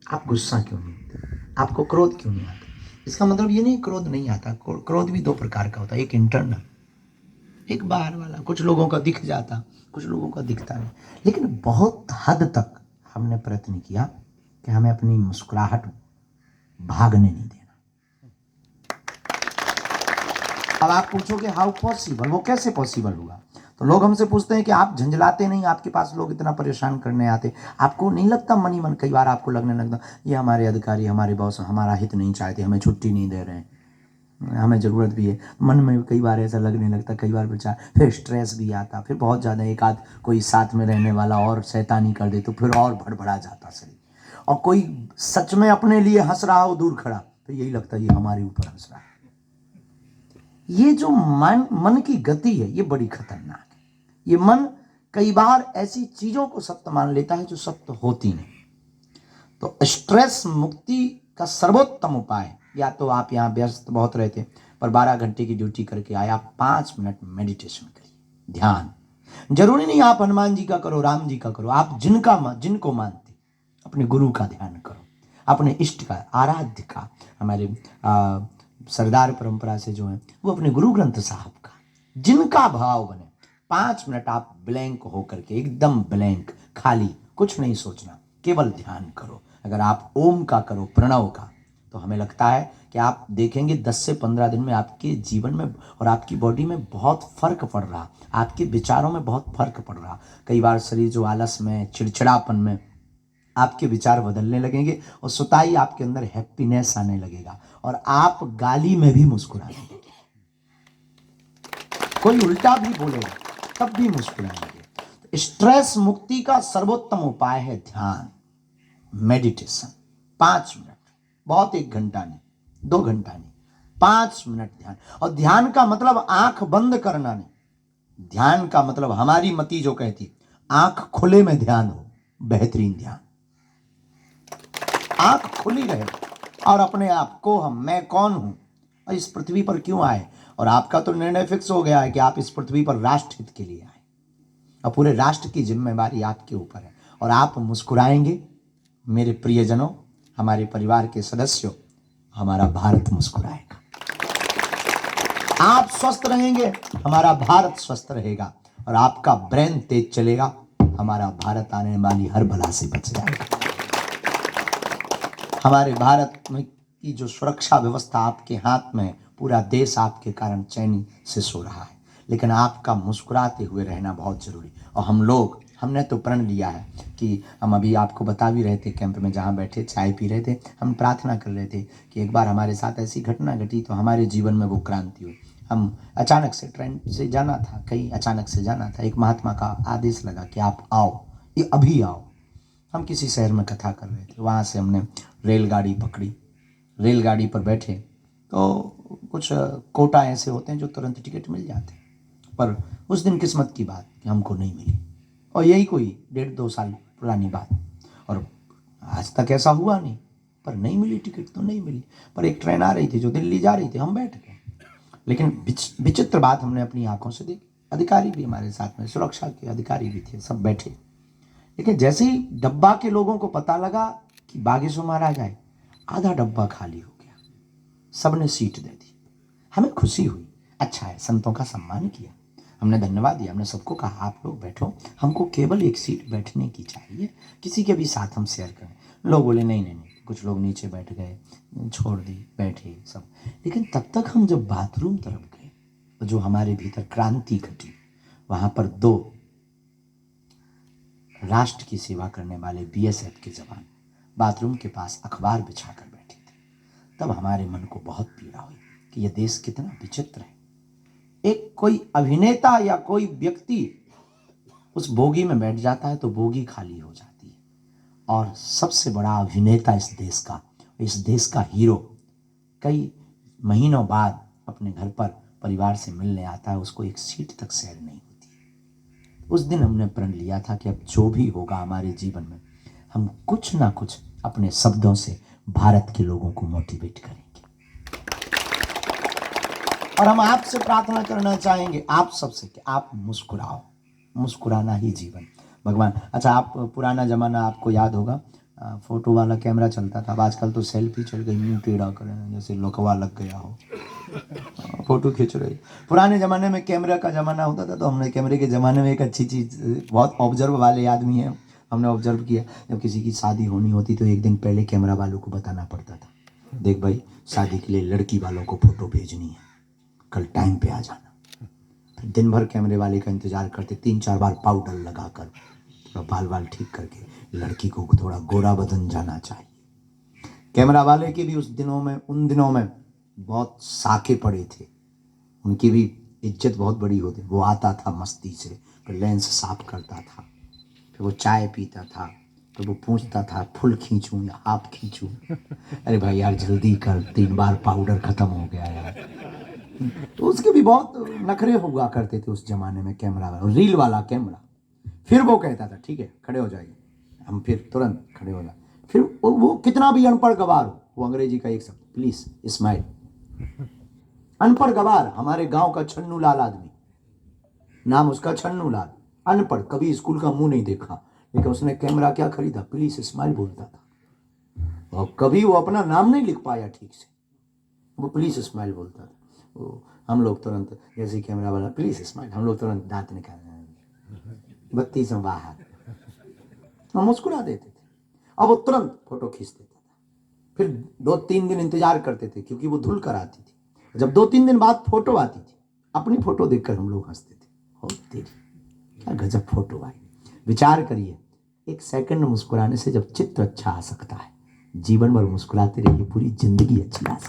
आप गुस्सा क्यों नहीं होते, आपको क्रोध क्यों नहीं आता? इसका मतलब ये नहीं क्रोध नहीं आता, क्रोध भी दो प्रकार का होता है, एक इंटरनल, एक बाहर वाला। कुछ लोगों का दिख जाता, कुछ लोगों का दिखता नहीं। लेकिन बहुत हद तक हमने प्रयत्न किया कि हमें अपनी मुस्कुराहट भागने नहीं देना। अब आप पूछोगे हाउ पॉसिबल, वो कैसे पॉसिबल हुआ? तो लोग हमसे पूछते हैं कि आप झंझलाते नहीं, आपके पास लोग इतना परेशान करने आते, आपको नहीं लगता मन ही मन कई बार आपको लगने लगता ये हमारे अधिकारी, हमारे बॉस हमारा हित नहीं चाहते, हमें छुट्टी नहीं दे रहे हैं, हमें ज़रूरत भी है? मन में कई बार ऐसा लगने लगता, कई बार विचार, फिर स्ट्रेस भी आता, फिर बहुत ज़्यादा एक आध कोई साथ में रहने वाला और शैतानी कर दे तो फिर और भड़बड़ा जाता शरीर। और कोई सच में अपने लिए हंस रहा हो दूर खड़ा तो यही लगता है ये हमारे ऊपर हंस रहा है। ये जो मन की गति है ये बड़ी खतरनाक है। ये मन कई बार ऐसी चीजों को सत्य मान लेता है जो सत्य होती नहीं। तो स्ट्रेस मुक्ति का सर्वोत्तम उपाय, या तो आप यहाँ व्यस्त बहुत रहते पर 12 घंटे की ड्यूटी करके आए, आप 5 मिनट मेडिटेशन करिए, ध्यान। जरूरी नहीं आप हनुमान जी का करो, राम जी का करो, आप जिनको मानते अपने गुरु का ध्यान करो, अपने इष्ट का, आराध्य का। हमारे सरदार परंपरा से जो है वो अपने गुरु ग्रंथ साहब का, जिनका भाव बने। 5 मिनट आप ब्लैंक होकर के, एकदम ब्लैंक, खाली, कुछ नहीं सोचना, केवल ध्यान करो। अगर आप ओम का करो, प्रणव का, तो हमें लगता है कि आप देखेंगे 10 से 15 दिन में आपके जीवन में और आपकी बॉडी में बहुत फर्क पड़ रहा, आपके विचारों में बहुत फर्क पड़ रहा। कई बार शरीर जो आलस में, चिड़चिड़ापन में, आपके विचार बदलने लगेंगे और सुताई आपके अंदर हैप्पीनेस आने लगेगा और आप गाली में भी मुस्कुराने लगेंगे। कोई उल्टा भी बोलेगा तब भी मुस्कुराएंगे। तो स्ट्रेस मुक्ति का सर्वोत्तम उपाय है ध्यान, मेडिटेशन। 5 मिनट, बहुत 1 घंटा नहीं, 2 घंटा नहीं, 5 मिनट ध्यान। और ध्यान का मतलब आंख बंद करना नहीं, ध्यान का मतलब हमारी मति जो कहती आंख खुले में ध्यान हो, बेहतरीन ध्यान। आंख खुली रहे और अपने आप को, हम, मैं कौन हूं और इस पृथ्वी पर क्यों आए। और आपका तो निर्णय फिक्स हो गया है कि आप इस पृथ्वी पर राष्ट्र हित के लिए आए और पूरे राष्ट्र की जिम्मेवारी आपके ऊपर है। और आप मुस्कुराएंगे मेरे प्रियजनों, हमारे परिवार के सदस्यों, हमारा भारत मुस्कुराएगा। आप स्वस्थ रहेंगे, हमारा भारत स्वस्थ रहेगा। और आपका ब्रेन तेज चलेगा, हमारा भारत आने वाली हर बला से बच जाएगा। हमारे भारत में की जो सुरक्षा व्यवस्था आपके हाथ में है, पूरा देश आपके कारण चैनी से सो रहा है। लेकिन आपका मुस्कुराते हुए रहना बहुत जरूरी। और हमने तो प्रण लिया है कि हम, अभी आपको बता भी रहे थे कैंप में जहाँ बैठे चाय पी रहे थे, हम प्रार्थना कर रहे थे कि एक बार हमारे साथ ऐसी घटना घटी तो हमारे जीवन में वो क्रांति हुई। हम अचानक से ट्रेन से जाना था, कहीं अचानक से जाना था, एक महात्मा का आदेश लगा कि आप आओ, ये अभी आओ। हम किसी शहर में कथा कर रहे थे, वहाँ से हमने रेलगाड़ी पकड़ी, रेलगाड़ी पर बैठे तो कुछ कोटा ऐसे होते हैं जो तुरंत टिकट मिल जाते हैं, पर उस दिन किस्मत की बात कि हमको नहीं मिली। और यही कोई 1.5-2 साल पुरानी बात, और आज तक ऐसा हुआ नहीं, पर नहीं मिली टिकट तो नहीं मिली। पर एक ट्रेन आ रही थी जो दिल्ली जा रही थी, हम बैठ गए। लेकिन विचित्र बात हमने अपनी आंखों से देखी, अधिकारी भी हमारे साथ में, सुरक्षा के अधिकारी भी थे, सब बैठे। लेकिन जैसे ही डब्बा के लोगों को पता लगा कि बागेश्वर महाराज आए, आधा डब्बा खाली हो गया, सबने सीट दे दी। हमें खुशी हुई, अच्छा है, संतों का सम्मान किया, हमने धन्यवाद दिया, हमने सबको कहा आप लोग बैठो, हमको केवल एक सीट बैठने की चाहिए, किसी के भी साथ हम शेयर करें। लोग बोले नहीं नहीं नहीं, कुछ लोग नीचे बैठ गए, छोड़ दी, बैठे सब। लेकिन तब तक हम जब बाथरूम तरफ गए तो जो हमारे भीतर क्रांति घटी, वहां पर 2 राष्ट्र की सेवा करने वाले बीएसएफ के जवान बाथरूम के पास अखबार बिछाकर बैठे थे। तब हमारे मन को बहुत पीड़ा हुई कि यह देश कितना विचित्र है। एक कोई अभिनेता या कोई व्यक्ति उस बोगी में बैठ जाता है तो बोगी खाली हो जाती है, और सबसे बड़ा अभिनेता इस देश का हीरो कई महीनों बाद अपने घर पर परिवार से मिलने आता है, उसको एक सीट तक शेयर नहीं होती है। उस दिन हमने प्रण लिया था कि अब जो भी होगा हमारे जीवन में, हम कुछ ना कुछ अपने शब्दों से भारत के लोगों को मोटिवेट करेंगे। और हम आपसे प्रार्थना करना चाहेंगे, आप सबसे, कि आप मुस्कुराओ, मुस्कुराना ही जीवन। भगवान, अच्छा, आप पुराना जमाना आपको याद होगा, फोटो वाला कैमरा चलता था। अब आजकल तो सेल्फी चल गई, मुंह टेढ़ा करें जैसे लकवा लग गया हो, फोटो खींच रही। पुराने ज़माने में कैमरा का ज़माना होता था, तो हमने कैमरे के ज़माने में एक अच्छी चीज़, बहुत ऑब्जर्व वाले आदमी हैं, हमने ऑब्जर्व किया, जब किसी की शादी होनी होती तो एक दिन पहले कैमरा वालों को बताना पड़ता था, देख भाई शादी के लिए लड़की वालों को फ़ोटो भेजनी है, कल टाइम पे आ जाना। फिर दिन भर कैमरे वाले का इंतज़ार करते, 3-4 बार पाउडर लगा कर, थोड़ा बाल बाल ठीक करके, लड़की को थोड़ा गोरा बदन जाना चाहिए। कैमरा वाले के भी उन दिनों में बहुत साके पड़े थे, उनकी भी इज्जत बहुत बड़ी होती। वो आता था मस्ती से, फिर लेंस साफ करता था, फिर वो चाय पीता था, तो वो पूछता था फुल खींचूं या हाफ खींचूं। अरे भाई यार जल्दी कर, 3 बार पाउडर खत्म हो गया यार। तो उसके भी बहुत नखरे हुआ करते थे उस जमाने में कैमरा वाला, रील वाला कैमरा। फिर वो कहता था ठीक है खड़े हो जाइए, हम फिर तुरंत खड़े हो जाए। फिर वो कितना भी अनपढ़ गवार हो, वो अंग्रेजी का एक शब्द, प्लीज स्माइल। अनपढ़ गवार, हमारे गांव का छन्नू लाल आदमी, नाम उसका छन्नू लाल, अनपढ़, कभी स्कूल का मुंह नहीं देखा, लेकिन उसने कैमरा क्या खरीदा, प्लीज स्माइल बोलता था। और कभी वो अपना नाम नहीं लिख पाया ठीक से, वो प्लीज स्माइल बोलता था। वो हम लोग तुरंत, जैसे कैमरा वाला प्लीज स्माइल, हम लोग तुरंत दांत निकाल, बत्ती से बाहर, हम मुस्कुरा देते थे। अब वो तुरंत फोटो खींच देता था। फिर 2-3 दिन इंतजार करते थे, क्योंकि वो धुल कर आती थी। जब 2-3 दिन बाद फोटो आती थी, अपनी फोटो देखकर हम लोग हंसते थे, हो तेरी क्या गजब फोटो आई। विचार करिए, 1 सेकंड मुस्कुराने से जब चित्र अच्छा आ सकता है, जीवन भर मुस्कुराते रहिए, पूरी जिंदगी अच्छी आ सकती है।